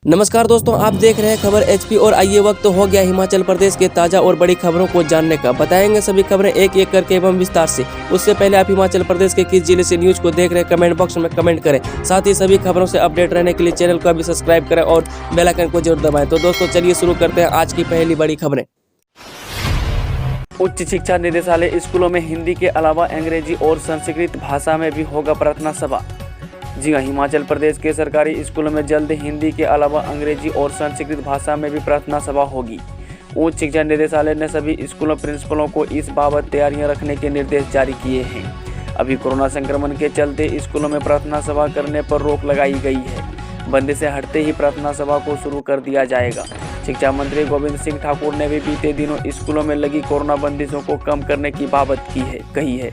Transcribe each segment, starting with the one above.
नमस्कार दोस्तों, आप देख रहे हैं खबर एचपी और आइए वक्त हो गया हिमाचल प्रदेश के ताज़ा और बड़ी खबरों को जानने का। बताएंगे सभी खबरें एक एक करके एवं विस्तार से। उससे पहले आप हिमाचल प्रदेश के किस जिले से न्यूज को देख रहे हैं कमेंट बॉक्स में कमेंट करें। साथ ही सभी खबरों से अपडेट रहने के लिए चैनल को अभी सब्सक्राइब करें और बेल आइकन को जरूर दबाएं। तो दोस्तों चलिए शुरू करते हैं आज की पहली बड़ी खबरें। उच्च शिक्षा निदेशालय स्कूलों में हिंदी के अलावा अंग्रेजी और संस्कृत भाषा में भी होगा प्रार्थना सभा। जी हाँ, हिमाचल प्रदेश के सरकारी स्कूलों में जल्द हिंदी के अलावा अंग्रेजी और संस्कृत भाषा में भी प्रार्थना सभा होगी। उच्च शिक्षा निदेशालय ने सभी स्कूलों प्रिंसिपलों को इस बाबत तैयारियां रखने के निर्देश जारी किए हैं। अभी कोरोना संक्रमण के चलते स्कूलों में प्रार्थना सभा करने पर रोक लगाई गई है। बंदी से हटते ही प्रार्थना सभा को शुरू कर दिया जाएगा। शिक्षा मंत्री गोविंद सिंह ठाकुर ने भी बीते दिनों स्कूलों में लगी कोरोना बंदिशों को कम करने की बात कही है।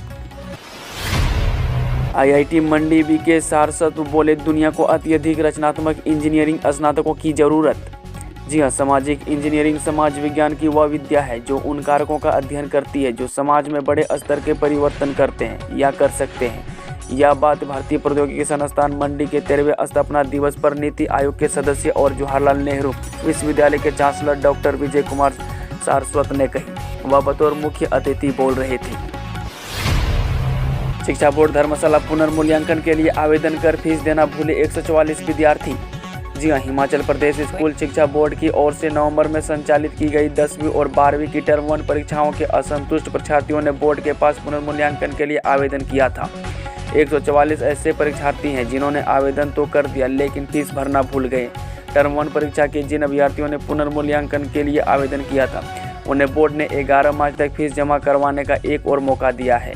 आईआईटी मंडी बीके सारस्वत बोले, दुनिया को अत्यधिक रचनात्मक इंजीनियरिंग स्नातकों की जरूरत। जी हाँ, सामाजिक इंजीनियरिंग समाज विज्ञान की वह विद्या है जो उन कारकों का अध्ययन करती है जो समाज में बड़े स्तर के परिवर्तन करते हैं या कर सकते हैं। यह बात भारतीय प्रौद्योगिकी संस्थान मंडी के 13वें स्थापना दिवस पर नीति आयोग के सदस्य और जवाहरलाल नेहरू विश्वविद्यालय के चांसलर डॉक्टर विजय कुमार सारस्वत ने कही। वह बतौर मुख्य अतिथि बोल रहे थे। शिक्षा बोर्ड धर्मशाला पुनर्मूल्यांकन के लिए आवेदन कर फीस देना भूले 144 विद्यार्थी। जी हाँ, हिमाचल प्रदेश स्कूल शिक्षा बोर्ड की ओर से नवंबर में संचालित की गई 10वीं और 12वीं की टर्म 1 परीक्षाओं के असंतुष्ट परीक्षार्थियों ने बोर्ड के पास पुनर्मूल्यांकन के लिए आवेदन किया था। 144 ऐसे परीक्षार्थी हैं जिन्होंने आवेदन तो कर दिया लेकिन फीस भरना भूल गए। टर्म 1 परीक्षा के जिन अभ्यर्थियों ने पुनर्मूल्यांकन के लिए आवेदन किया था उन्हें बोर्ड ने 11 मार्च तक फीस जमा करवाने का एक और मौका दिया है।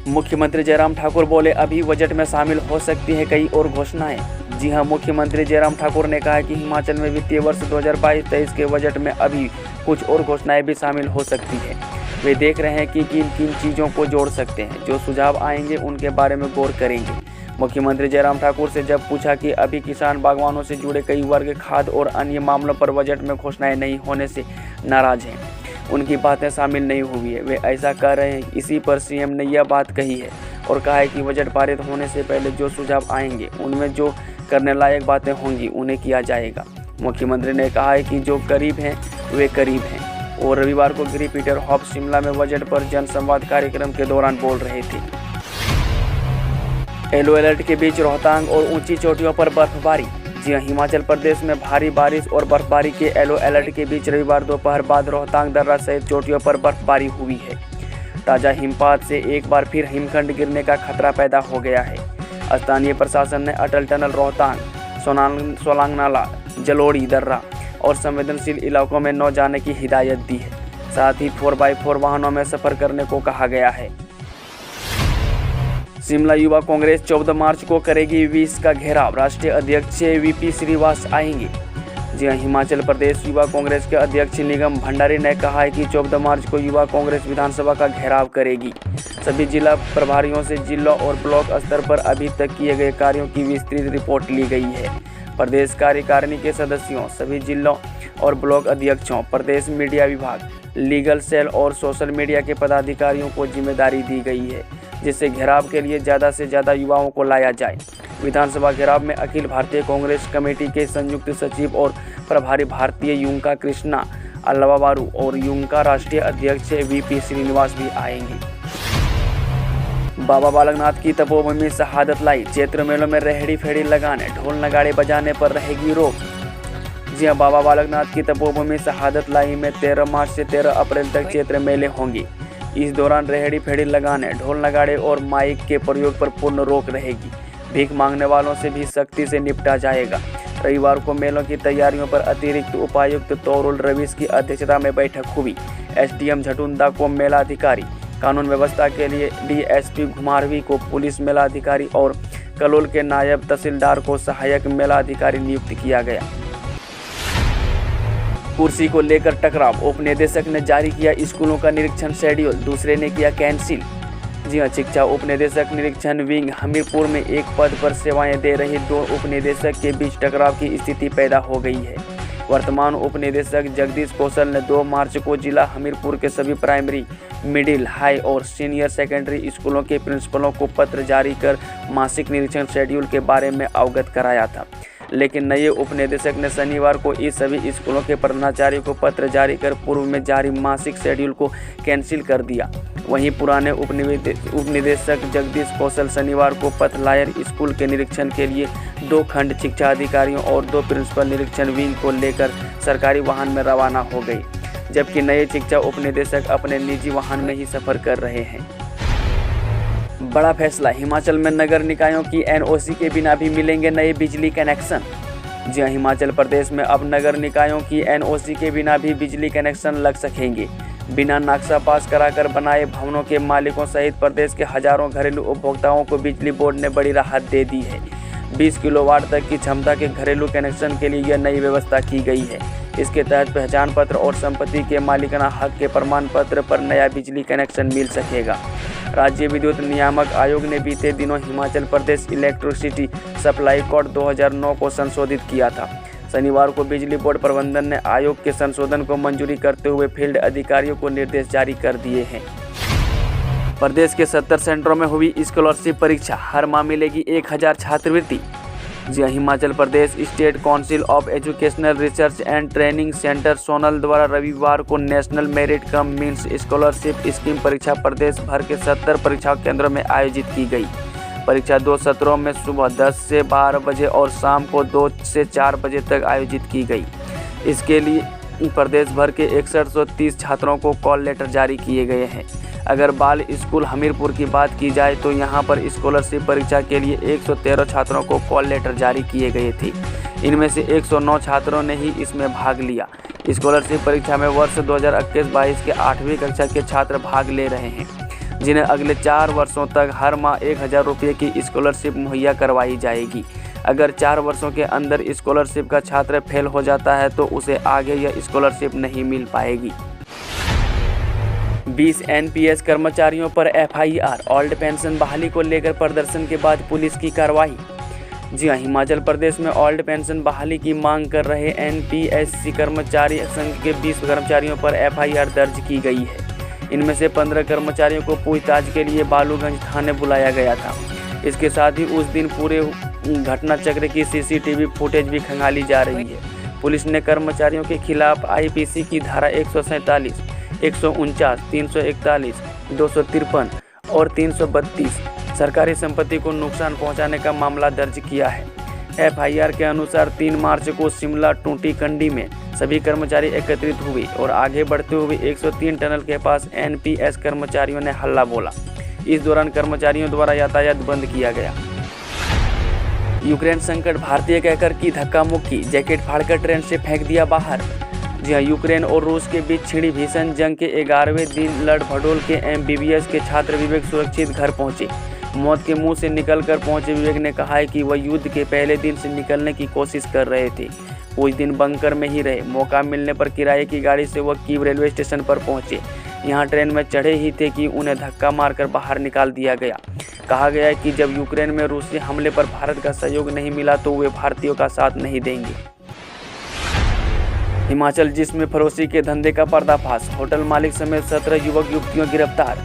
मुख्यमंत्री जयराम ठाकुर बोले, अभी बजट में शामिल हो सकती है कई और घोषणाएं। जी हां, मुख्यमंत्री जयराम ठाकुर ने कहा कि हिमाचल में वित्तीय वर्ष 2022-23 के बजट में अभी कुछ और घोषणाएं भी शामिल हो सकती है। वे देख रहे हैं कि किन किन चीज़ों को जोड़ सकते हैं। जो सुझाव आएंगे उनके बारे में गौर करेंगे। मुख्यमंत्री जयराम ठाकुर से जब पूछा कि अभी किसान बागवानों से जुड़े कई वर्ग खाद और अन्य मामलों पर बजट में घोषणाएं नहीं होने से नाराज हैं, उनकी बातें शामिल नहीं हुई है, वे ऐसा कर रहे हैं। इसी पर सीएम ने यह बात कही है और कहा है कि बजट पारित होने से पहले जो सुझाव आएंगे उनमें जो करने लायक बातें होंगी उन्हें किया जाएगा। मुख्यमंत्री ने कहा है कि जो करीब हैं वे करीब हैं और रविवार को गिरी पीटर हॉप शिमला में बजट पर जनसंवाद कार्यक्रम के दौरान बोल रहे थे। येलो अलर्ट के बीच रोहतांग और ऊंची चोटियों पर बर्फबारी। जी हाँ, हिमाचल प्रदेश में भारी बारिश और बर्फबारी के येलो अलर्ट के बीच रविवार दोपहर बाद रोहतांग दर्रा सहित चोटियों पर बर्फबारी हुई है। ताज़ा हिमपात से एक बार फिर हिमखंड गिरने का खतरा पैदा हो गया है। स्थानीय प्रशासन ने अटल टनल रोहतांग, सोलांग नाला, जलोड़ी दर्रा और संवेदनशील इलाकों में न जाने की हिदायत दी है। साथ ही 4x4 वाहनों में सफर करने को कहा गया है। शिमला युवा कांग्रेस 14 मार्च को करेगी 20 का घेराव। राष्ट्रीय अध्यक्ष वीपी श्रीवास आएंगे। जी हाँ, हिमाचल प्रदेश युवा कांग्रेस के अध्यक्ष निगम भंडारी ने कहा है कि 14 मार्च को युवा कांग्रेस विधानसभा का घेराव करेगी। सभी जिला प्रभारियों से जिला और ब्लॉक स्तर पर अभी तक किए गए कार्यों की विस्तृत रिपोर्ट ली गई है। प्रदेश कार्यकारिणी के सदस्यों, सभी जिलों और ब्लॉक अध्यक्षों, प्रदेश मीडिया विभाग, लीगल सेल और सोशल मीडिया के पदाधिकारियों को जिम्मेदारी दी गई है जिससे घेराव के लिए ज़्यादा से ज़्यादा युवाओं को लाया जाए। विधानसभा घेराव में अखिल भारतीय कांग्रेस कमेटी के संयुक्त सचिव और प्रभारी भारतीय युंका कृष्णा अल्लावारू और युंका राष्ट्रीय अध्यक्ष वीपी श्रीनिवास भी आएंगे। बाबा बालकनाथ की तपोभूमि शहादत लाई। चैत्र मेलों में रेहड़ी फेड़ी लगाने, ढोल नगाड़े बजाने पर रहेगी रोक। जी हाँ, बाबा बालकनाथ की तपोभूमि शहादत लाई में 13 मार्च से 13 अप्रैल तक चैत्र मेले होंगे। इस दौरान रेहड़ी फेड़ी लगाने, ढोल नगाड़े और माइक के प्रयोग पर पूर्ण रोक रहेगी। भीख मांगने वालों से भी सख्ती से निपटा जाएगा। रविवार को मेलों की तैयारियों पर अतिरिक्त उपायुक्त तोरुल रवीश की अध्यक्षता में बैठक हुई। एसडीएम झटुंदा को मेला अधिकारी, कानून व्यवस्था के लिए डीएसपी घुमारवी को पुलिस मेला अधिकारी और कलोल के नायब तहसीलदार को सहायक मेला अधिकारी नियुक्त किया गया। कुर्सी को लेकर टकराव, उपनिदेशक ने जारी किया स्कूलों का निरीक्षण शेड्यूल, दूसरे ने किया कैंसिल। जी हाँ, शिक्षा उपनिदेशक निरीक्षण विंग हमीरपुर में एक पद पर सेवाएं दे रहे 2 उपनिदेशक के बीच टकराव की स्थिति पैदा हो गई है। वर्तमान उपनिदेशक जगदीश कौशल ने 2 मार्च को जिला हमीरपुर के सभी प्राइमरी मिडिल, हाई और सीनियर सेकेंडरी स्कूलों के प्रिंसिपलों को पत्र जारी कर मासिक निरीक्षण शेड्यूल के बारे में अवगत कराया था। लेकिन नए उपनिदेशक ने शनिवार को इस सभी स्कूलों के प्रधानाचार्यों को पत्र जारी कर पूर्व में जारी मासिक शेड्यूल को कैंसिल कर दिया। वहीं पुराने उपनिदेशक जगदीश कौशल शनिवार को पथलायर स्कूल के निरीक्षण के लिए 2 खंड शिक्षा अधिकारियों और 2 प्रिंसिपल निरीक्षण विंग को लेकर सरकारी वाहन में रवाना हो गई, जबकि नए शिक्षा उपनिदेशक अपने निजी वाहन में ही सफर कर रहे हैं। बड़ा फैसला, हिमाचल में नगर निकायों की एनओसी के बिना भी मिलेंगे नए बिजली कनेक्शन। जी हां, हिमाचल प्रदेश में अब नगर निकायों की एनओसी के बिना भी बिजली कनेक्शन लग सकेंगे। बिना नक्शा पास कराकर बनाए भवनों के मालिकों सहित प्रदेश के हजारों घरेलू उपभोक्ताओं को बिजली बोर्ड ने बड़ी राहत दे दी है। 20 किलोवाट तक की क्षमता के घरेलू कनेक्शन के लिए यह नई व्यवस्था की गई है। इसके तहत पहचान पत्र और संपत्ति के मालिकाना हक के प्रमाण पत्र पर नया बिजली कनेक्शन मिल सकेगा। राज्य विद्युत नियामक आयोग ने बीते दिनों Himachal Pradesh electricity supply code 2009 को संशोधित किया था। शनिवार को बिजली बोर्ड प्रबंधन ने आयोग के संशोधन को मंजूरी करते हुए फील्ड अधिकारियों को निर्देश जारी कर दिए हैं। प्रदेश के 70 सेंटरों में हुई स्कॉलरशिप परीक्षा, हर माह मिलेगी 1000 छात्रवृत्ति। जी Himachal Pradesh state council of educational research and training centre सोनल द्वारा रविवार को national merit cum means scholarship scheme परीक्षा प्रदेश भर के 70 परीक्षा केंद्रों में आयोजित की गई। परीक्षा 2 सत्रों में सुबह 10 से 12 बजे और शाम को 2 से 4 बजे तक आयोजित की गई। इसके लिए प्रदेश भर के 6130 छात्रों को कॉल लेटर जारी किए गए हैं। अगर बाल स्कूल हमीरपुर की बात की जाए तो यहां पर स्कॉलरशिप परीक्षा के लिए 113 छात्रों को कॉल लेटर जारी किए गए थे। इनमें से 109 छात्रों ने ही इसमें भाग लिया। स्कॉलरशिप परीक्षा में वर्ष 2021-22 के 8वीं कक्षा के छात्र भाग ले रहे हैं, जिन्हें अगले 4 वर्षों तक हर माह 1000 रुपये की स्कॉलरशिप मुहैया करवाई जाएगी। अगर 4 वर्षों के अंदर स्कॉलरशिप का छात्र फेल हो जाता है तो उसे आगे यह स्कॉलरशिप नहीं मिल पाएगी। 20 एनपीएस कर्मचारियों पर एफआईआर, ओल्ड पेंशन बहाली को लेकर प्रदर्शन के बाद पुलिस की कार्रवाई। जी हां, हिमाचल प्रदेश में ओल्ड पेंशन बहाली की मांग कर रहे एनपीएससी कर्मचारी संघ के 20 कर्मचारियों पर एफआईआर दर्ज की गई है। इनमें से 15 कर्मचारियों को पूछताछ के लिए बालूगंज थाने बुलाया गया था। इसके साथ ही उस दिन पूरे घटना चक्र की सीसीटीवी फुटेज भी खंगाली जा रही है। पुलिस ने कर्मचारियों के खिलाफ आईपीसी की धारा 147, 149, 341, 253 और 332 सरकारी संपत्ति को नुकसान पहुंचाने का मामला दर्ज किया है। एफआईआर के अनुसार 3 मार्च को शिमला टूटी कंडी में सभी कर्मचारी एकत्रित हुए और आगे बढ़ते हुए 103 टनल के पास एनपीएस कर्मचारियों ने हल्ला बोला। इस दौरान कर्मचारियों द्वारा यातायात बंद किया गया। यूक्रेन संकट, भारतीय कहकर की धक्का मुक्की, जैकेट फाड़कर ट्रेन से फेंक दिया बाहर। जी हां, यूक्रेन और रूस के बीच छिड़ी भीषण जंग के 11वें दिन लड़ भड़ोल के एमबीबीएस के छात्र विवेक सुरक्षित घर पहुंचे। मौत के मुंह से निकलकर पहुंचे विवेक ने कहा है कि वह युद्ध के पहले दिन से निकलने की कोशिश कर रहे थे। कुछ दिन बंकर में ही रहे। मौका मिलने पर किराए की गाड़ी से वह कीव रेलवे स्टेशन पर पहुंचे। यहां ट्रेन में चढ़े ही थे कि उन्हें धक्का मारकर बाहर निकाल दिया गया। कहा गया है कि जब यूक्रेन में रूसी हमले पर भारत का सहयोग नहीं मिला तो वे भारतीयों का साथ नहीं देंगे। हिमाचल जिस्म फरोशी के धंधे का पर्दाफाश, होटल मालिक समेत 17 युवक युवतियों गिरफ्तार।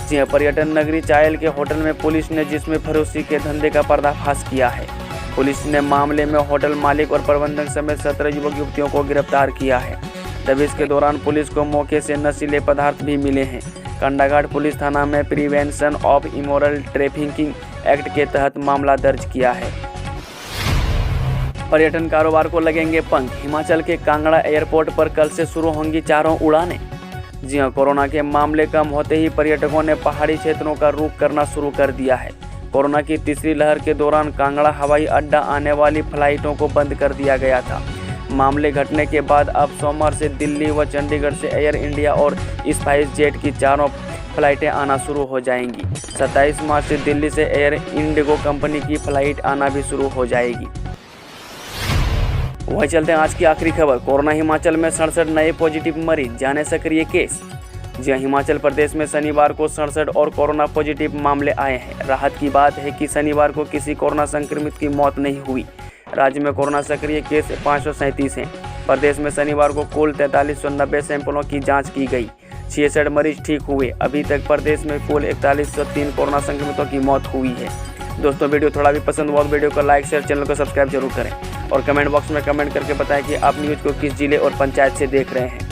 जी हां, पर्यटन नगरी चायल के होटल में पुलिस ने जिस्म फरोशी के धंधे का पर्दाफाश किया है। पुलिस ने मामले में होटल मालिक और प्रबंधक समेत 17 युवक युवतियों को गिरफ्तार किया है। दबिश के दौरान पुलिस को मौके से नशीले पदार्थ भी मिले हैं। कंडाघाट पुलिस थाना में prevention of immoral trafficking act के तहत मामला दर्ज किया है। पर्यटन कारोबार को लगेंगे पंख, हिमाचल के कांगड़ा एयरपोर्ट पर कल से शुरू होंगी 4 उड़ानें। जी हां, कोरोना के मामले कम होते ही पर्यटकों ने पहाड़ी क्षेत्रों का रुख करना शुरू कर दिया है। कोरोना की तीसरी लहर के दौरान कांगड़ा हवाई अड्डा आने वाली फ्लाइटों को बंद कर दिया गया था। मामले घटने के बाद अब सोमवार से दिल्ली व चंडीगढ़ से एयर इंडिया और स्पाइस जेट की 4 फ्लाइटें आना शुरू हो जाएंगी। 27 मार्च से दिल्ली से एयर इंडिगो कंपनी की फ्लाइट आना भी शुरू हो जाएगी। वहीं चलते हैं आज की आखिरी खबर। कोरोना हिमाचल में 67 नए पॉजिटिव मरीज, जाने सक्रिय केस। जी हां, हिमाचल प्रदेश में शनिवार को 67 और कोरोना पॉजिटिव मामले आए हैं। राहत की बात है कि शनिवार को किसी कोरोना संक्रमित की मौत नहीं हुई। राज्य में कोरोना सक्रिय केस 537 हैं। प्रदेश में शनिवार को कुल 4390 सैंपलों की जांच की गई। 66 मरीज ठीक हुए। अभी तक प्रदेश में कुल 4103 कोरोना संक्रमितों की मौत हुई है। दोस्तों वीडियो थोड़ा भी पसंद हुआ तो वीडियो को लाइक शेयर, चैनल को सब्सक्राइब जरूर करें और कमेंट बॉक्स में कमेंट करके बताएं कि आप न्यूज़ को किस जिले और पंचायत से देख रहे हैं।